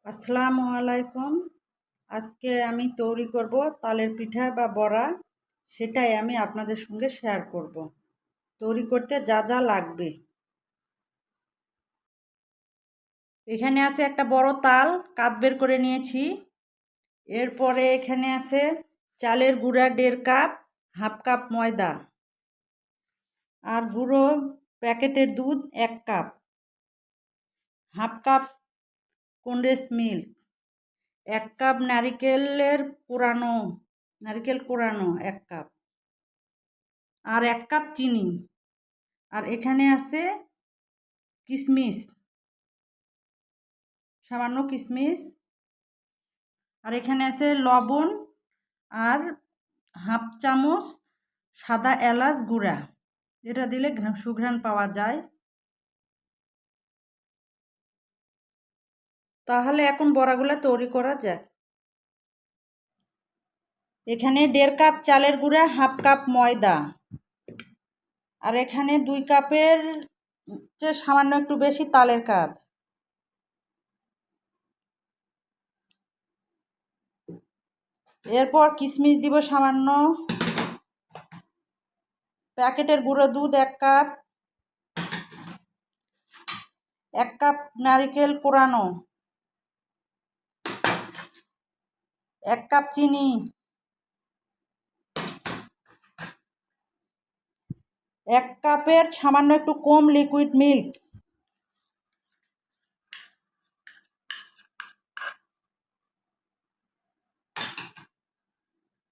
আসসালামু আলাইকুম। আজকে আমি তৈরি করব তালের পিঠা বা বড়া, সেটাই আমি আপনাদের সঙ্গে শেয়ার করব। তৈরি করতে যা যা লাগবে, এখানে আছে একটা বড় তাল কাত বের করে নিয়েছি। এরপরে এখানে আছে চালের গুঁড়া 1.5 কাপ, হাফ কাপ ময়দা, আর গুঁড়ো প্যাকেটের দুধ 1 cup, half cup condensed milk, 1 cup নারকেল কোড়ানো 1 কাপ, আর 1 কাপ চিনি। আর এখানে আছে কিশমিশ, সামান্য কিশমিশ। আর এখানে আছে লবণ আর হাফ চামচ সাদা এলাচ গুঁড়া, এটা দিলে সুঘ্রাণ পাওয়া যায়। তাহলে এখন বড়াগুলো তৈরি করা যাক। এখানে 1.5 কাপ চালের গুঁড়া, হাফ কাপ ময়দা, আর এখানে 2 কাপের চেয়ে সামান্য একটু বেশি তালের কাঁধ। এরপর কিশমিশ দিব সামান্য, প্যাকেটের গুঁড়ো দুধ 1 কাপ, 1 কাপ নারকেল কোড়ানো, 1 কাপ চিনি, 1 কাপের সামান্য একটু কম লিকুইড মিল্ক,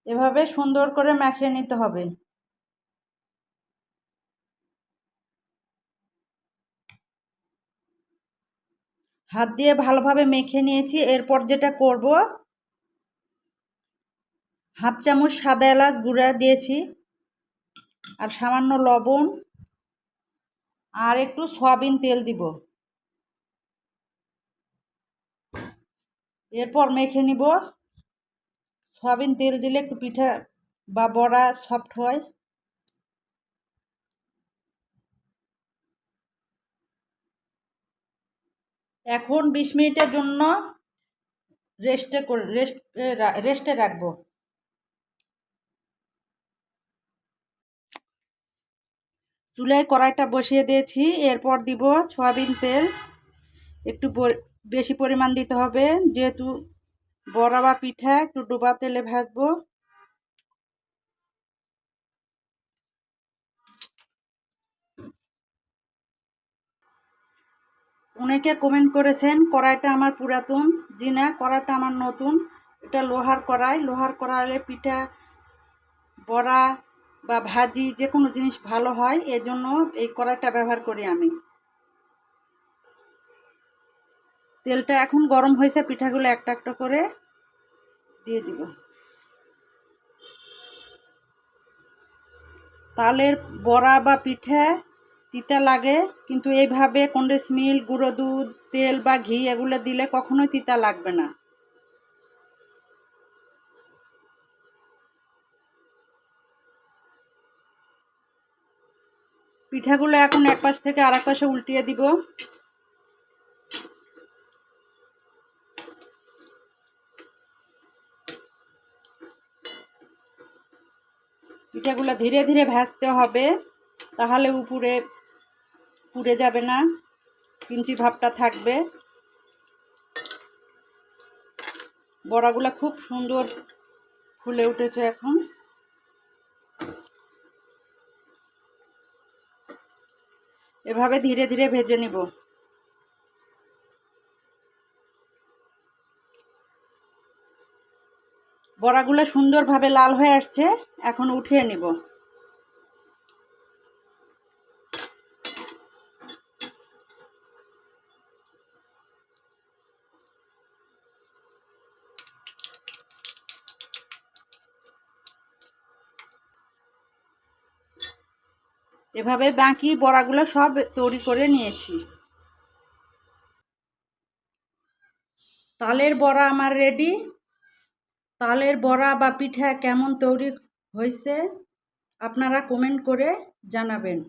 এভাবে সুন্দর করে মাখিয়ে নিতে হবে। হাত দিয়ে ভালোভাবে মেখে নিয়েছি। এরপর যেটা করব, হাফ চামচ সাদা এলাচ গুঁড়া দিয়েছি, আর সামান্য লবণ, আর একটু সয়াবিন তেল দিব। এরপর মেখে নিব। সয়াবিন তেল দিলে একটু পিঠা বা বড়া সফট হয়। এখন 20 মিনিটের জন্য রেস্টে রাখবো। চুলায় কড়াইটা বসিয়ে দিয়েছি। এরপর দিব সয়াবিন তেল, একটু বেশি পরিমাণ দিতে হবে, যেহেতু বড়া বা পিঠা একটু ডুবা তেলে ভাজবো। অনেকে কমেন্ট করেছেন কড়াইটা আমার পুরাতন। জি না, কড়াইটা আমার নতুন। এটা লোহার কড়াই। লোহার কড়াইলে পিঠা, বড়া বা ভাজি যে কোনো জিনিস ভালো হয়, এজন্য এই কড়াইটা ব্যবহার করি আমি। তেলটা এখন গরম হয়েছে, পিঠাগুলো একটা একটা করে দিয়ে দিব। তালের বড়া বা পিঠা তিতা লাগে, কিন্তু এইভাবে কনডেন্স মিল্ক, গুঁড়ো দুধ, তেল বা ঘি এগুলো দিলে কখনোই তিতা লাগবে না। পিঠাগুলো এখন এক পাশ থেকে আরেক পাশে উল্টিয়ে দিব। পিঠাগুলো ধীরে ধীরে ভাজতে হবে, তাহলে উপরে পুড়ে যাবে না, কিঞ্চি ভাবটা থাকবে। বড়াগুলো খুব সুন্দর ফুলে উঠেছে। এখন এভাবে ধীরে ধীরে ভেজে নিব। বড়াগুলো সুন্দরভাবে লাল হয়ে আসছে, এখন উঠিয়ে নিব। এভাবে বাকি বড়াগুলো সব তৈরি করে নিয়েছি। তালের বড়া আমার রেডি। তালের বড়া বা পিঠা কেমন তৈরি হয়েছে আপনারা কমেন্ট করে জানাবেন।